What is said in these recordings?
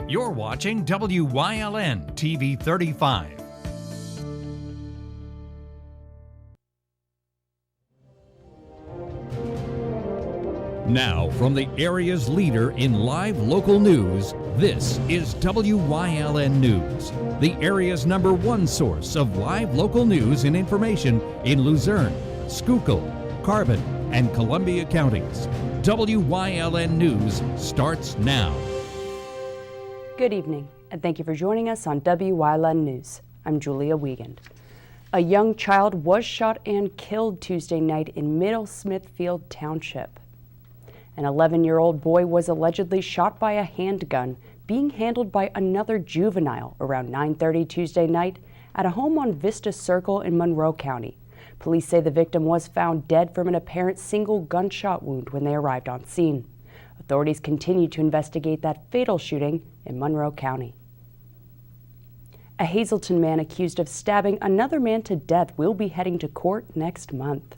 You're watching WYLN TV 35. Now, from the area's leader in live local news, this is WYLN News, the area's #1 source of live local news and information in Luzerne, Schuylkill, Carbon, and Columbia counties. WYLN News starts now. Good evening, and thank you for joining us on WYLN News. I'm Julia Wiegand. A young child was shot and killed Tuesday night in Middle Smithfield Township. An 11-year-old boy was allegedly shot by a handgun being handled by another juvenile around 9:30 Tuesday night at a home on Vista Circle in Monroe County. Police say the victim was found dead from an apparent single gunshot wound when they arrived on scene. Authorities continue to investigate that fatal shooting in Monroe County. A Hazleton man accused of stabbing another man to death will be heading to court next month.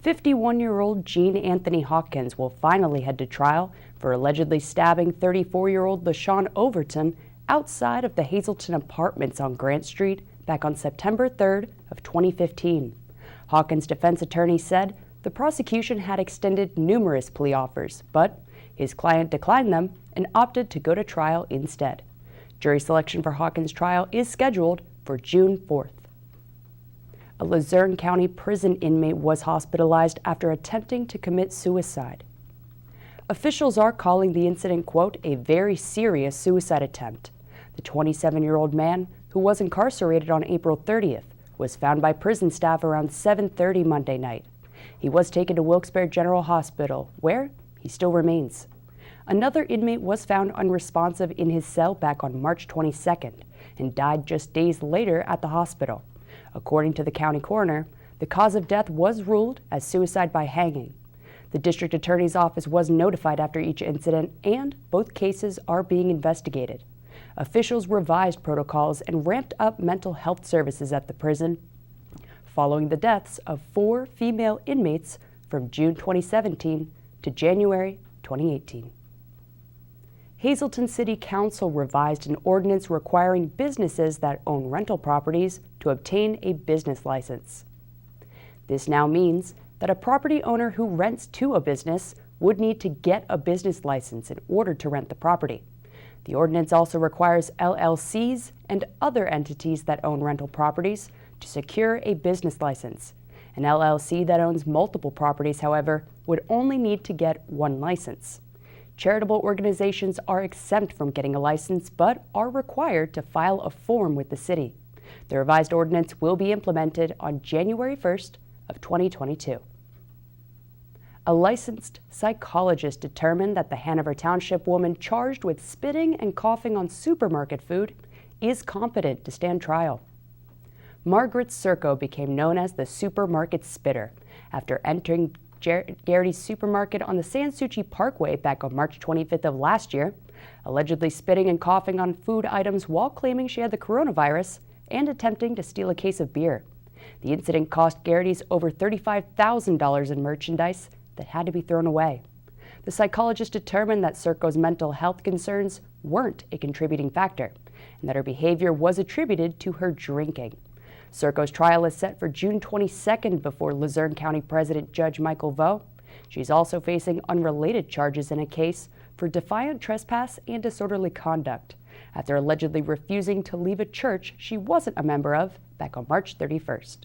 51-year-old Gene Anthony Hawkins will finally head to trial for allegedly stabbing 34-year-old LaShawn Overton outside of the Hazleton Apartments on Grant Street back on September 3rd of 2015. Hawkins' defense attorney said the prosecution had extended numerous plea offers, but his client declined them and opted to go to trial instead. Jury selection for Hawkins' trial is scheduled for June 4th. A Luzerne County prison inmate was hospitalized after attempting to commit suicide. Officials are calling the incident, quote, a very serious suicide attempt. The 27-year-old man, who was incarcerated on April 30th, was found by prison staff around 7:30 Monday night. He was taken to Wilkes-Barre General Hospital, where he still remains. Another inmate was found unresponsive in his cell back on March 22nd and died just days later at the hospital. According to the county coroner, the cause of death was ruled as suicide by hanging. The district attorney's office was notified after each incident, and both cases are being investigated. Officials revised protocols and ramped up mental health services at the prison following the deaths of 4 female inmates from June 2017 to January 2018. Hazleton City Council revised an ordinance requiring businesses that own rental properties to obtain a business license. This now means that a property owner who rents to a business would need to get a business license in order to rent the property. The ordinance also requires LLCs and other entities that own rental properties to secure a business license. An LLC that owns multiple properties, however, would only need to get one license. Charitable organizations are exempt from getting a license but are required to file a form with the city. The revised ordinance will be implemented on January 1st of 2022. A licensed psychologist determined that the Hanover Township woman charged with spitting and coughing on supermarket food is competent to stand trial. Margaret Serco became known as the supermarket spitter after entering Garrity's supermarket on the Sanssouci Parkway back on March 25th of last year, allegedly spitting and coughing on food items while claiming she had the coronavirus and attempting to steal a case of beer. The incident cost Garrity's over $35,000 in merchandise that had to be thrown away. The psychologist determined that Serco's mental health concerns weren't a contributing factor and that her behavior was attributed to her drinking. Serco's trial is set for June 22nd before Luzerne County President Judge Michael Vo. She's also facing unrelated charges in a case for defiant trespass and disorderly conduct after allegedly refusing to leave a church she wasn't a member of back on March 31st.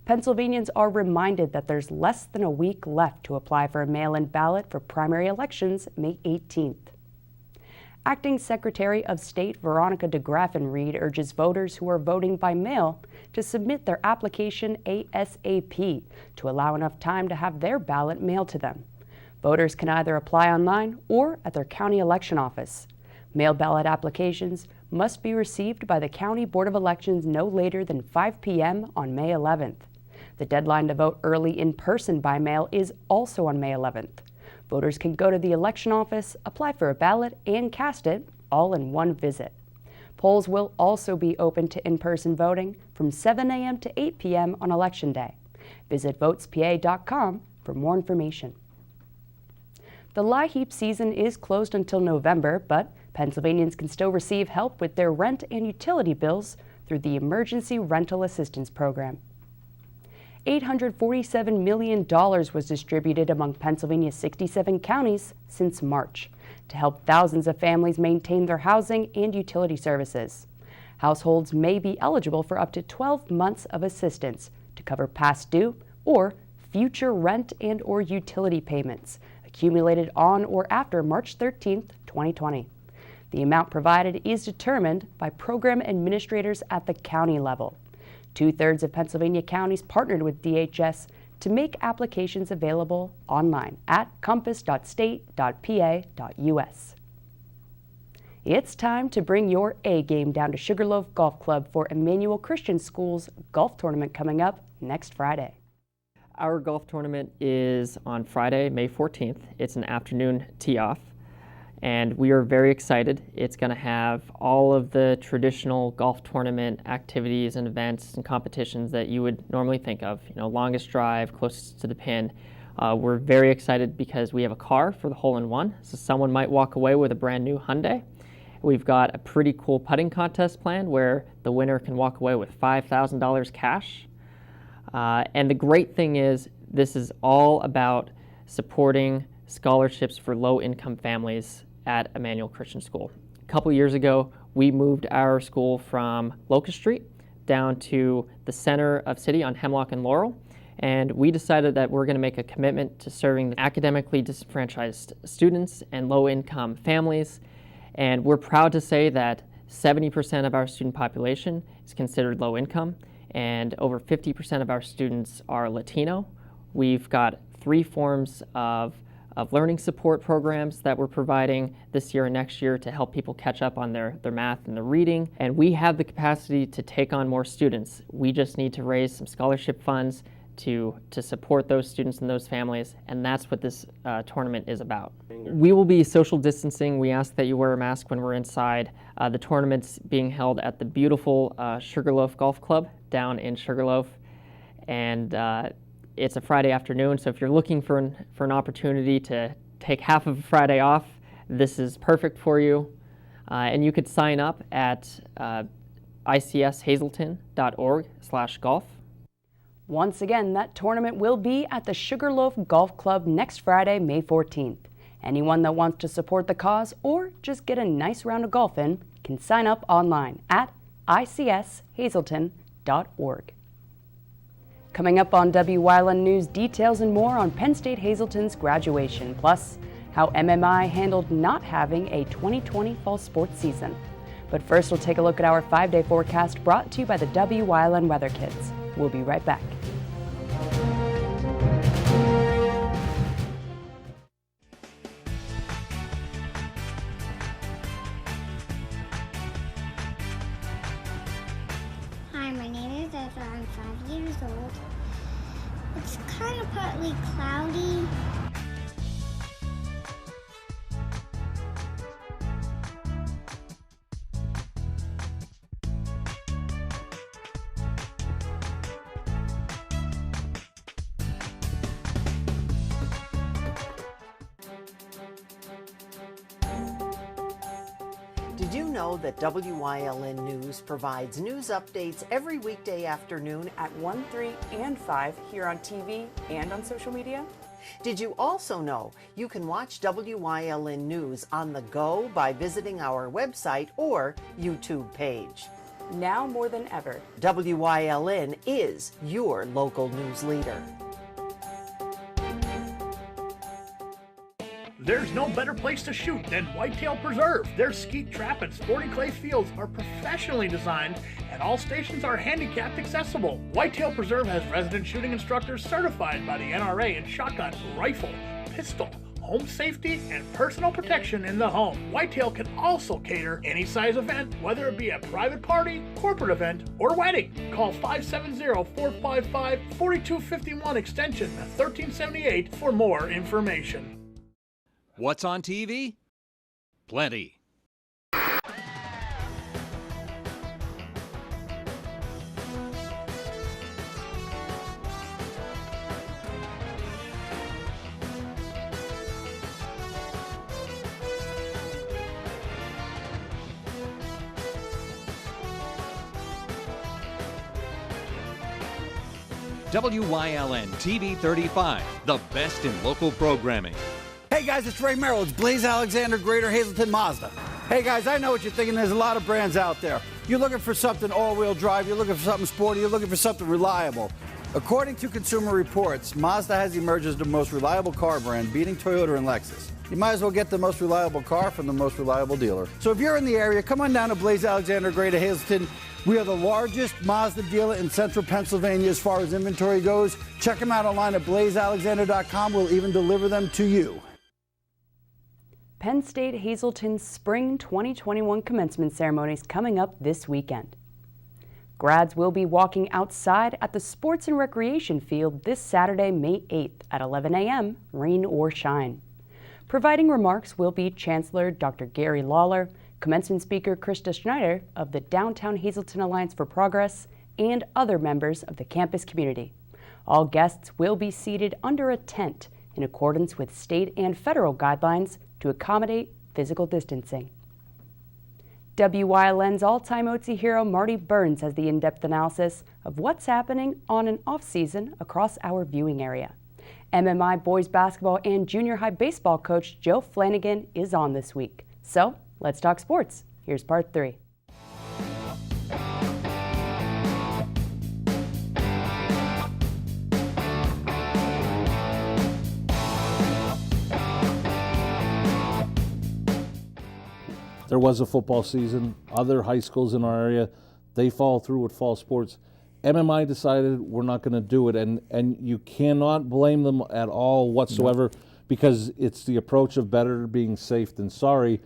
Pennsylvanians are reminded that there's less than a week left to apply for a mail-in ballot for primary elections May 18th. Acting Secretary of State Veronica DeGraffenreid urges voters who are voting by mail to submit their application ASAP to allow enough time to have their ballot mailed to them. Voters can either apply online or at their county election office. Mail ballot applications must be received by the County Board of Elections no later than 5 p.m. on May 11th. The deadline to vote early in person by mail is also on May 11th. Voters can go to the election office, apply for a ballot, and cast it all in one visit. Polls will also be open to in-person voting from 7 a.m. to 8 p.m. on Election Day. Visit votespa.com for more information. The LIHEAP season is closed until November, but Pennsylvanians can still receive help with their rent and utility bills through the Emergency Rental Assistance Program. $847 million was distributed among Pennsylvania's 67 counties since March to help thousands of families maintain their housing and utility services. Households may be eligible for up to 12 months of assistance to cover past due or future rent and or utility payments accumulated on or after March 13, 2020. The amount provided is determined by program administrators at the county level. 2/3 of Pennsylvania counties partnered with DHS to make applications available online at compass.state.pa.us. It's time to bring your A game down to Sugarloaf Golf Club for Emmanuel Christian School's golf tournament coming up next Friday. Our golf tournament is on Friday, May 14th. It's an afternoon tee-off, and we are very excited. It's going to have all of the traditional golf tournament activities and events and competitions that you would normally think of. You know, longest drive, closest to the pin. We're very excited because we have a car for the hole-in-one, so someone might walk away with a brand new Hyundai. We've got a pretty cool putting contest planned where the winner can walk away with $5,000 cash. And the great thing is, this is all about supporting scholarships for low-income families at Emmanuel Christian School. A couple years ago, we moved our school from Locust Street down to the center of city on Hemlock and Laurel, and we decided that we're going to make a commitment to serving the academically disenfranchised students and low-income families. And we're proud to say that 70% of our student population is considered low income, and over 50% of our students are Latino. We've got 3 forms of learning support programs that we're providing this year and next year to help people catch up on their math and their reading. And we have the capacity to take on more students. We just need to raise some scholarship funds to support those students and those families, and that's what this tournament is about. We will be social distancing. We ask that you wear a mask when we're inside. The tournament's being held at the beautiful Sugarloaf Golf Club down in Sugarloaf, and it's a Friday afternoon, so if you're looking for an opportunity to take half of a Friday off, this is perfect for you. And you could sign up at icshazelton.org/golf. Once again, that tournament will be at the Sugarloaf Golf Club next Friday, May 14th. Anyone that wants to support the cause or just get a nice round of golf in can sign up online at icshazelton.org. Coming up on Wyln News, details and more on Penn State Hazelton's graduation, plus how MMI handled not having a 2020 fall sports season. But first, we'll take a look at our 5-day forecast brought to you by the Wyln Weather Kids. We'll be right back. Hi, my name is Ezra. I'm 5 years old. It's kind of partly cloudy. Did you know that WYLN News provides news updates every weekday afternoon At 1, 3, and 5 here on TV and on social media? Did you also know you can watch WYLN News on the go by visiting our website or YouTube page? Now more than ever, WYLN is your local news leader. There's no better place to shoot than Whitetail Preserve. Their skeet trap and sporting clay fields are professionally designed, and all stations are handicapped accessible. Whitetail Preserve has resident shooting instructors certified by the NRA in shotgun, rifle, pistol, home safety, and personal protection in the home. Whitetail can also cater any size event, whether it be a private party, corporate event, or wedding. Call 570-455-4251 extension 1378 for more information. What's on TV? Plenty. WYLN TV 35, the best in local programming. Hey guys, it's Ray Merrill. It's Blaze Alexander, Greater Hazleton Mazda. Hey guys, I know what you're thinking. There's a lot of brands out there. You're looking for something all-wheel drive. You're looking for something sporty. You're looking for something reliable. According to Consumer Reports, Mazda has emerged as the most reliable car brand, beating Toyota and Lexus. You might as well get the most reliable car from the most reliable dealer. So if you're in the area, come on down to Blaze Alexander, Greater Hazleton. We are the largest Mazda dealer in central Pennsylvania as far as inventory goes. Check them out online at blazealexander.com. We'll even deliver them to you. Penn State Hazleton's Spring 2021 commencement ceremony is coming up this weekend. Grads will be walking outside at the Sports and Recreation Field this Saturday, May 8th at 11 a.m., rain or shine. Providing remarks will be Chancellor Dr. Gary Lawler, commencement speaker Krista Schneider of the Downtown Hazleton Alliance for Progress, and other members of the campus community. All guests will be seated under a tent in accordance with state and federal guidelines to accommodate physical distancing. WYLN's all-time OTC hero Marty Burns has the in-depth analysis of what's happening on an off-season across our viewing area. MMI boys basketball and junior high baseball coach Joe Flanagan is on this week. So let's talk sports. Here's part 3. There was a football season. Other high schools in our area, they follow through with fall sports. MMI decided we're not going to do it, and you cannot blame them at all whatsoever, because it's the approach of better being safe than sorry.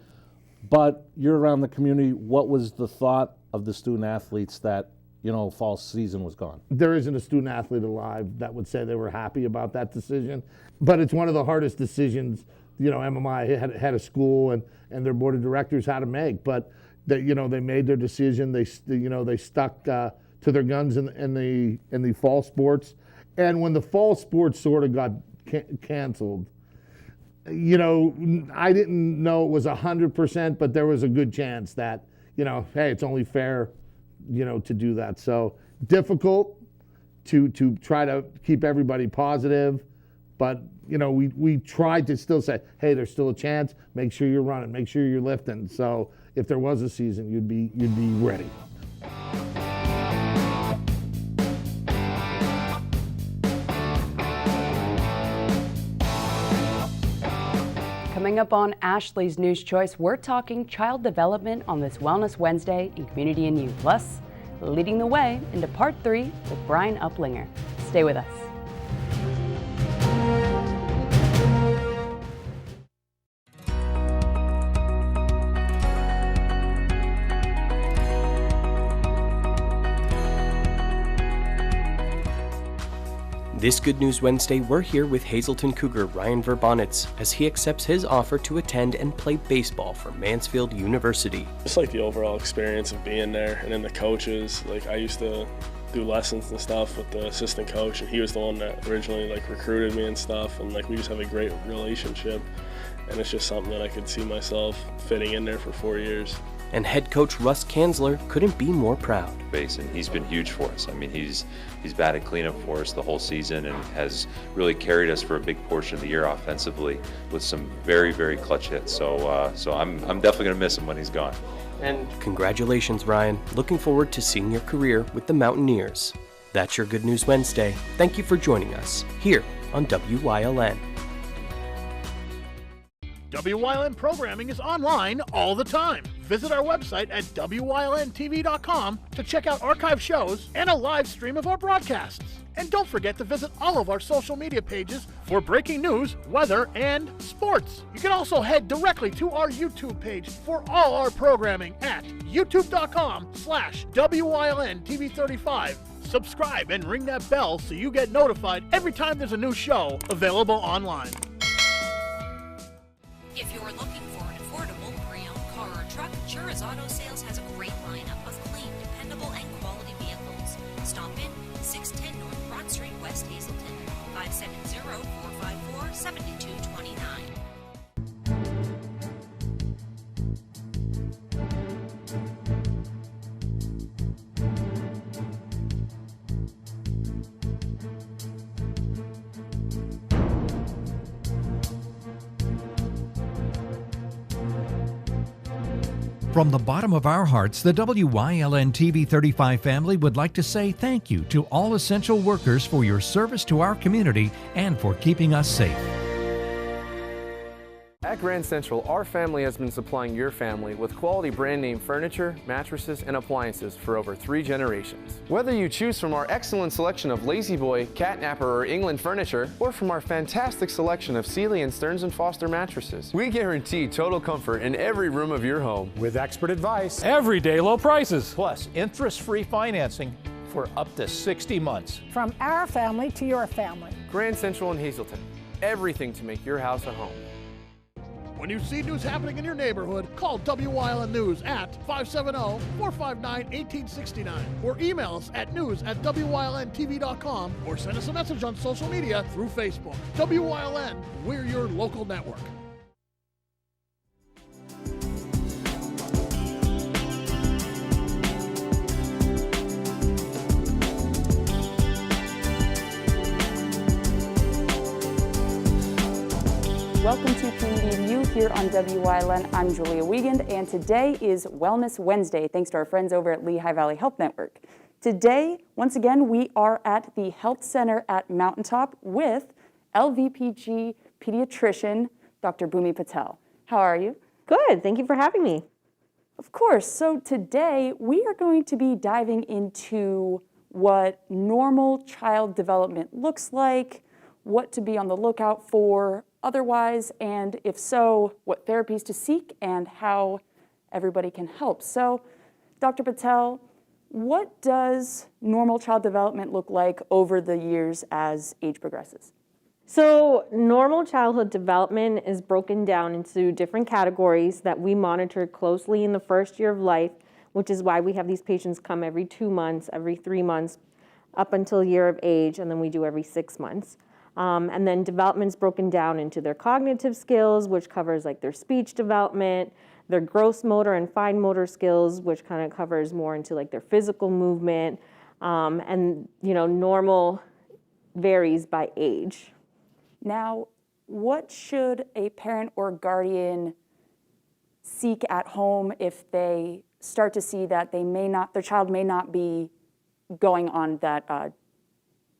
But you're around the community. What was the thought of the student athletes that, fall season was gone? There isn't a student athlete alive that would say they were happy about that decision, but it's one of the hardest decisions, MMI had a school and their board of directors had to make, but they made their decision. They stuck to their guns in the fall sports, and when the fall sports sort of got canceled, I didn't know it was 100%, but there was a good chance that hey, it's only fair, to do that. So difficult to try to keep everybody positive, but we tried to still say, hey, there's still a chance. Make sure you're running. Make sure you're lifting. So if there was a season, you'd be ready. Coming up on Ashley's News Choice, we're talking child development on this Wellness Wednesday in Community and Youth. Plus, leading the way into part 3 with Brian Uplinger. Stay with us. This Good News Wednesday, we're here with Hazleton Cougar Ryan Verbonitz as he accepts his offer to attend and play baseball for Mansfield University. Just like the overall experience of being there, and then the coaches. Like, I used to do lessons and stuff with the assistant coach, and he was the one that originally recruited me and stuff, and we just have a great relationship, and it's just something that I could see myself fitting in there for 4 years. And head coach Russ Kanzler couldn't be more proud. And he's been huge for us. I mean, he's batted cleanup for us the whole season and has really carried us for a big portion of the year offensively with some very, very clutch hits. So I'm definitely going to miss him when he's gone. And congratulations, Ryan. Looking forward to seeing your career with the Mountaineers. That's your Good News Wednesday. Thank you for joining us here on WYLN. WYLN programming is online all the time. Visit our website at WYLNTV.com to check out archive shows and a live stream of our broadcasts. And don't forget to visit all of our social media pages for breaking news, weather, and sports. You can also head directly to our YouTube page for all our programming at youtube.com/WYLNTV35. Subscribe and ring that bell so you get notified every time there's a new show available online. If you're looking for an affordable pre-owned car or truck, Chura's Auto Sales has a great lineup of clean, dependable, and quality vehicles. Stop in 610 North Broad Street, West Hazleton, 570-454-7229. From the bottom of our hearts, the WYLN TV 35 family would like to say thank you to all essential workers for your service to our community and for keeping us safe. At Grand Central, our family has been supplying your family with quality brand name furniture, mattresses, and appliances for over 3 generations. Whether you choose from our excellent selection of Lazy Boy, Catnapper, or England furniture, or from our fantastic selection of Sealy and Stearns & Foster mattresses, we guarantee total comfort in every room of your home. With expert advice, everyday low prices, plus interest-free financing for up to 60 months. From our family to your family. Grand Central in Hazleton, everything to make your house a home. When you see news happening in your neighborhood, call WYLN News at 570-459-1869 or email us at news@WYLNTV.com or send us a message on social media through Facebook. WYLN, we're your local network. Welcome to Community View here on WYLN. I'm Julia Wiegand, and today is Wellness Wednesday, thanks to our friends over at Lehigh Valley Health Network. Today, once again, we are at the Health Center at Mountaintop with LVPG pediatrician, Dr. Bhumi Patel. How are you? Good, thank you for having me. Of course, so today we are going to be diving into what normal child development looks like, what to be on the lookout for otherwise, and if so, what therapies to seek and how everybody can help. So, Dr. Patel, what does normal child development look like over the years as age progresses? So, normal childhood development is broken down into different categories that we monitor closely in the first year of life, which is why we have these patients come every 2 months, every 3 months, up until a year of age, and then we do every 6 months. And then development's broken down into their cognitive skills, which covers like their speech development, their gross motor and fine motor skills, which kind of covers more into like their physical movement. And, you know, normal varies by age. Now, what should a parent or guardian seek at home if they start to see that their child may not be going on that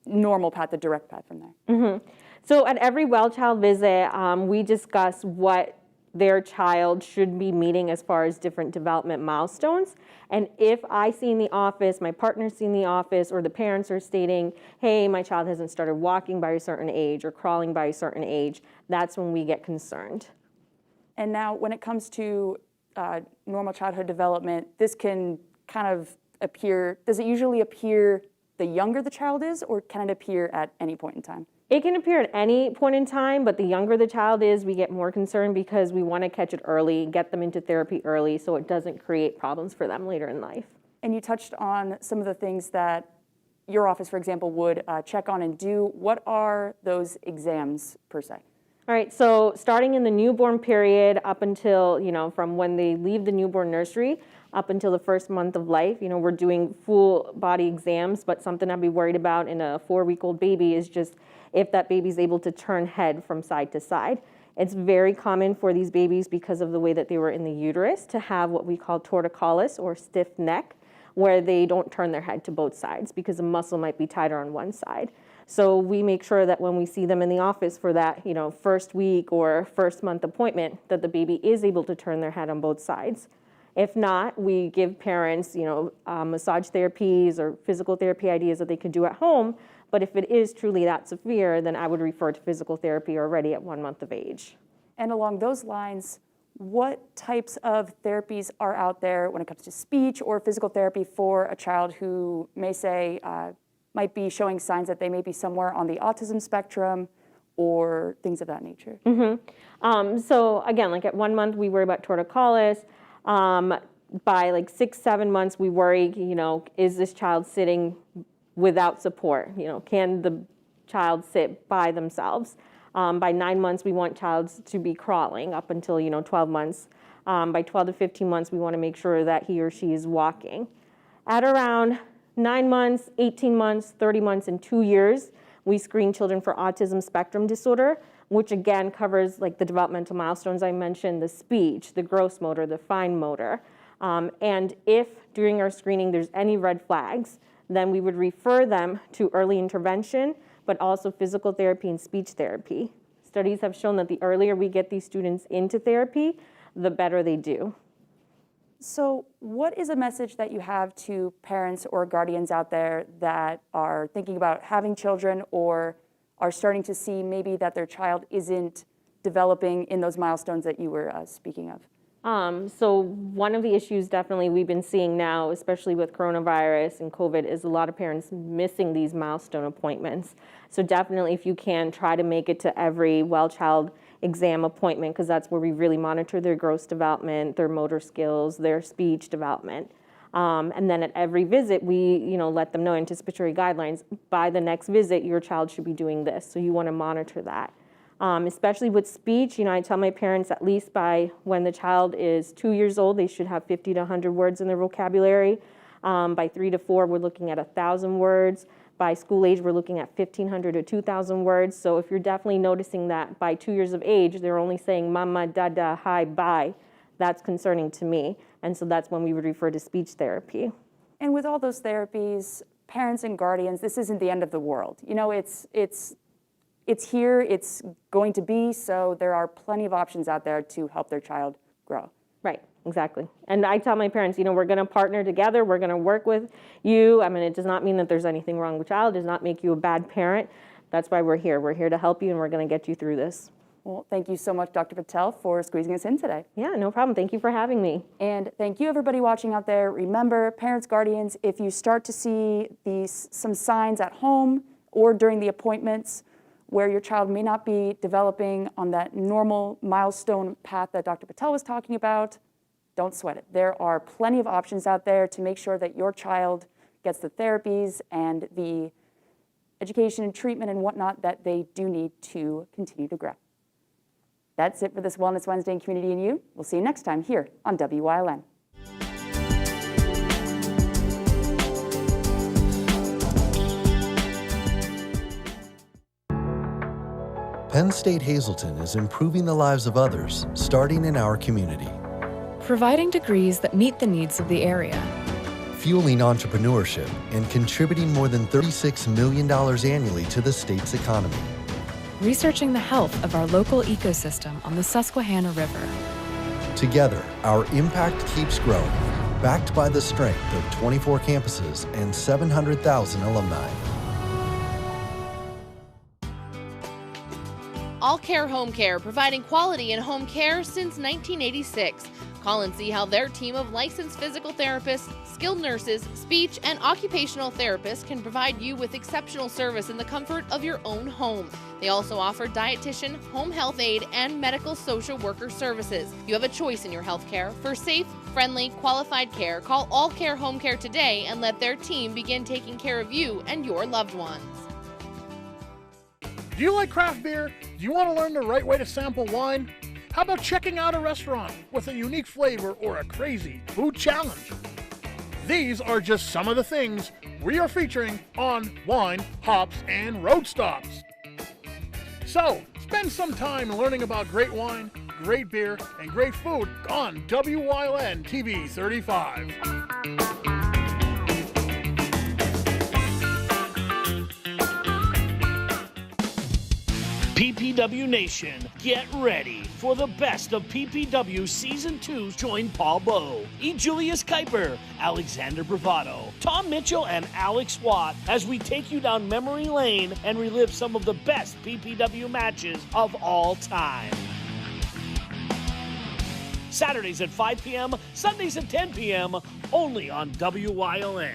normal path, the direct path from there? Mm-hmm. So at every well child visit, we discuss what their child should be meeting as far as different development milestones. And if I see in the office, my partner's see in the office, or the parents are stating, hey, my child hasn't started walking by a certain age or crawling by a certain age, that's when we get concerned. And now when it comes to normal childhood development, this can kind of appear, does it usually appear the younger the child is, or can it appear at any point in time? It can appear at any point in time, but the younger the child is, we get more concerned because we want to catch it early, get them into therapy early so it doesn't create problems for them later in life. And you touched on some of the things that your office, for example, would check on and do. What are those exams per se? All right, so starting in the newborn period up until, from when they leave the newborn nursery up until the first month of life, we're doing full body exams, but something I'd be worried about in a 4-week-old baby is just if that baby's able to turn head from side to side. It's very common for these babies because of the way that they were in the uterus to have what we call torticollis or stiff neck, where they don't turn their head to both sides because the muscle might be tighter on one side. So we make sure that when we see them in the office for that, first week or first month appointment, that the baby is able to turn their head on both sides. If not, we give parents, massage therapies or physical therapy ideas that they can do at home. But if it is truly that severe, then I would refer to physical therapy already at 1 month of age. And along those lines, what types of therapies are out there when it comes to speech or physical therapy for a child who may say, might be showing signs that they may be somewhere on the autism spectrum or things of that nature? Mm-hmm. So again, like at 1 month, we worry about torticollis. By like 6-7 months, we worry, is this child sitting without support? Can the child sit by themselves? By 9 months, we want child to be crawling up until, 12 months. By 12 to 15 months, we want to make sure that he or she is walking. At around 9 months, 18 months, 30 months, and 2 years, we screen children for autism spectrum disorder, which again covers like the developmental milestones I mentioned, the speech, the gross motor, the fine motor. And if during our screening there's any red flags, then we would refer them to early intervention, but also physical therapy and speech therapy. Studies have shown that the earlier we get these students into therapy, the better they do. So what is a message that you have to parents or guardians out there that are thinking about having children or are starting to see maybe that their child isn't developing in those milestones that you were speaking of? So one of the issues definitely we've been seeing now, especially with coronavirus and COVID, is a lot of parents missing these milestone appointments. So definitely if you can, try to make it to every well child exam appointment, because that's where we really monitor their gross development, their motor skills, their speech development. And then at every visit, we let them know anticipatory guidelines. By the next visit, your child should be doing this. So you want to monitor that. Especially with speech, I tell my parents at least by when the child is 2 years old, they should have 50 to 100 words in their vocabulary. By 3 to 4, we're looking at 1,000 words. By school age, we're looking at 1,500 to 2,000 words. So if you're definitely noticing that by 2 years of age, they're only saying mama, dada, hi, bye, that's concerning to me. And so that's when we would refer to speech therapy. And with all those therapies, parents and guardians, this isn't the end of the world. It's here, it's going to be, so there are plenty of options out there to help their child grow. Right, exactly. And I tell my parents, we're going to partner together, we're going to work with you. I mean, it does not mean that there's anything wrong with the child, it does not make you a bad parent. That's why we're here. We're here to help you, and we're going to get you through this. Well, thank you so much, Dr. Patel, for squeezing us in today. Yeah, no problem. Thank you for having me. And thank you, everybody watching out there. Remember, parents, guardians, if you start to see some signs at home or during the appointments where your child may not be developing on that normal milestone path that Dr. Patel was talking about, don't sweat it. There are plenty of options out there to make sure that your child gets the therapies and the education and treatment and whatnot that they do need to continue to grow. That's it for this Wellness Wednesday in Community and You. We'll see you next time here on WYLN. Penn State Hazleton is improving the lives of others, starting in our community. Providing degrees that meet the needs of the area. Fueling entrepreneurship and contributing more than $36 million annually to the state's economy. Researching the health of our local ecosystem on the Susquehanna River. Together, our impact keeps growing, backed by the strength of 24 campuses and 700,000 alumni. All Care Home Care, providing quality in home care since 1986. Call and see how their team of licensed physical therapists, skilled nurses, speech, and occupational therapists can provide you with exceptional service in the comfort of your own home. They also offer dietitian, home health aide, and medical social worker services. You have a choice in your health care. For safe, friendly, qualified care, call All Care Home Care today and let their team begin taking care of you and your loved ones. Do you like craft beer? Do you want to learn the right way to sample wine? How about checking out a restaurant with a unique flavor or a crazy food challenge? These are just some of the things we are featuring on Wine, Hops, and Road Stops. So, spend some time learning about great wine, great beer, and great food on WYLN TV 35. PPW Nation, get ready for the best of PPW Season 2. Join Paul Bowe, E. Julius Kuiper, Alexander Bravado, Tom Mitchell, and Alex Watt as we take you down memory lane and relive some of the best PPW matches of all time. Saturdays at 5 p.m., Sundays at 10 p.m., only on WYLN.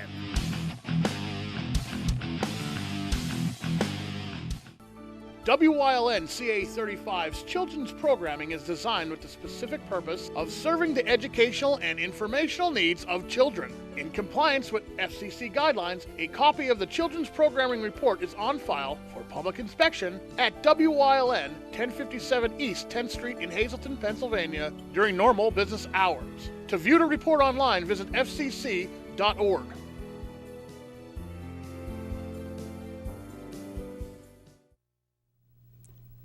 WYLN CA35's children's programming is designed with the specific purpose of serving the educational and informational needs of children. In compliance with FCC guidelines, a copy of the Children's Programming Report is on file for public inspection at WYLN 1057 East 10th Street in Hazleton, Pennsylvania during normal business hours. To view the report online, visit fcc.org.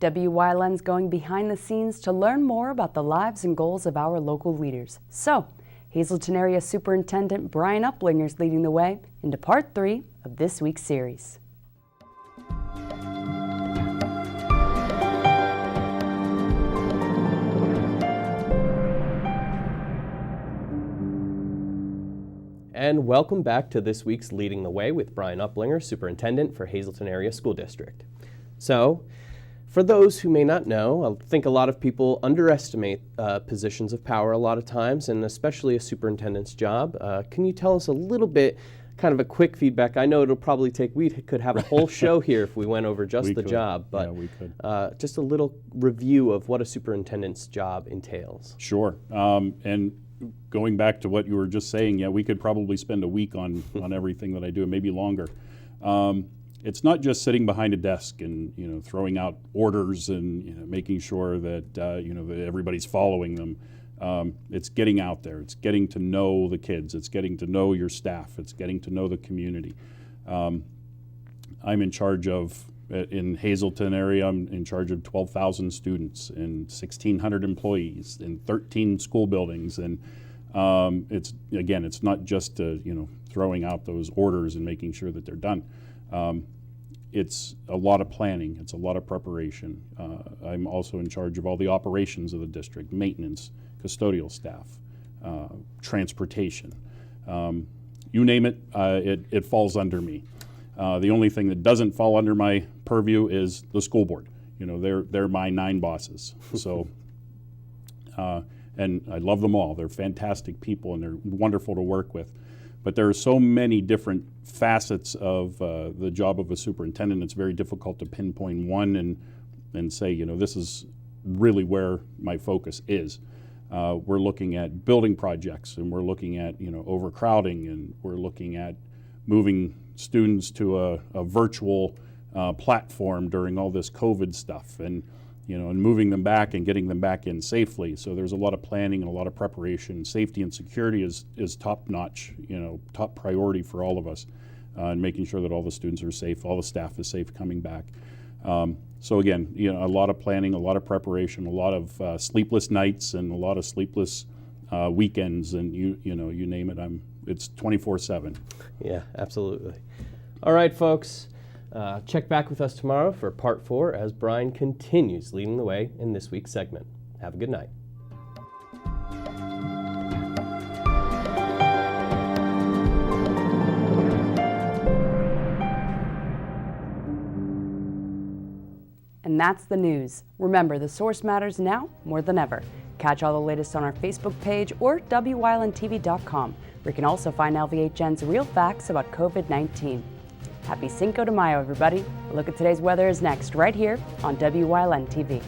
WYLN's going behind the scenes to learn more about the lives and goals of our local leaders. So, Hazleton Area Superintendent Brian Uplinger is leading the way into part 3 of this week's series. And welcome back to this week's Leading the Way with Brian Uplinger, Superintendent for Hazleton Area School District. So, for those who may not know, I think a lot of people underestimate positions of power a lot of times, and especially a superintendent's job. Can you tell us a little bit, kind of a quick feedback? I know it'll probably take, we could have a whole show here if we went over just the job, but yeah, we could. Just a little review of what a superintendent's job entails. Sure. And going back to what you were just saying, yeah, we could probably spend a week on everything that I do, maybe longer. It's not just sitting behind a desk and throwing out orders and making sure that that everybody's following them. It's getting out there. It's getting to know the kids. It's getting to know your staff. It's getting to know the community. I'm in charge of, in Hazleton area, I'm in charge of 12,000 students and 1,600 employees in 13 school buildings. And it's not just throwing out those orders and making sure that they're done. It's a lot of planning. It's a lot of preparation. I'm also in charge of all the operations of the district, maintenance, custodial staff, transportation. You name it, it falls under me. The only thing that doesn't fall under my purview is the school board. They're my 9 bosses. So, and I love them all. They're fantastic people and they're wonderful to work with. But there are so many different facets of the job of a superintendent. It's very difficult to pinpoint one and say, this is really where my focus is. We're looking at building projects, and we're looking at overcrowding, and we're looking at moving students to a virtual platform during all this COVID stuff, and moving them back and getting them back in safely. So there's a lot of planning and a lot of preparation. Safety and security is top notch, top priority for all of us, and making sure that all the students are safe, all the staff is safe coming back. So again, a lot of planning, a lot of preparation, a lot of sleepless nights, and a lot of sleepless weekends, and you name it. It's 24/7. Yeah, absolutely. All right, folks. Check back with us tomorrow for part 4 as Brian continues leading the way in this week's segment. Have a good night. And that's the news. Remember, the source matters now more than ever. Catch all the latest on our Facebook page or WYLNTV.com, where you can also find LVHN's real facts about COVID-19. Happy Cinco de Mayo, everybody. A look at today's weather is next, right here on WYLN TV.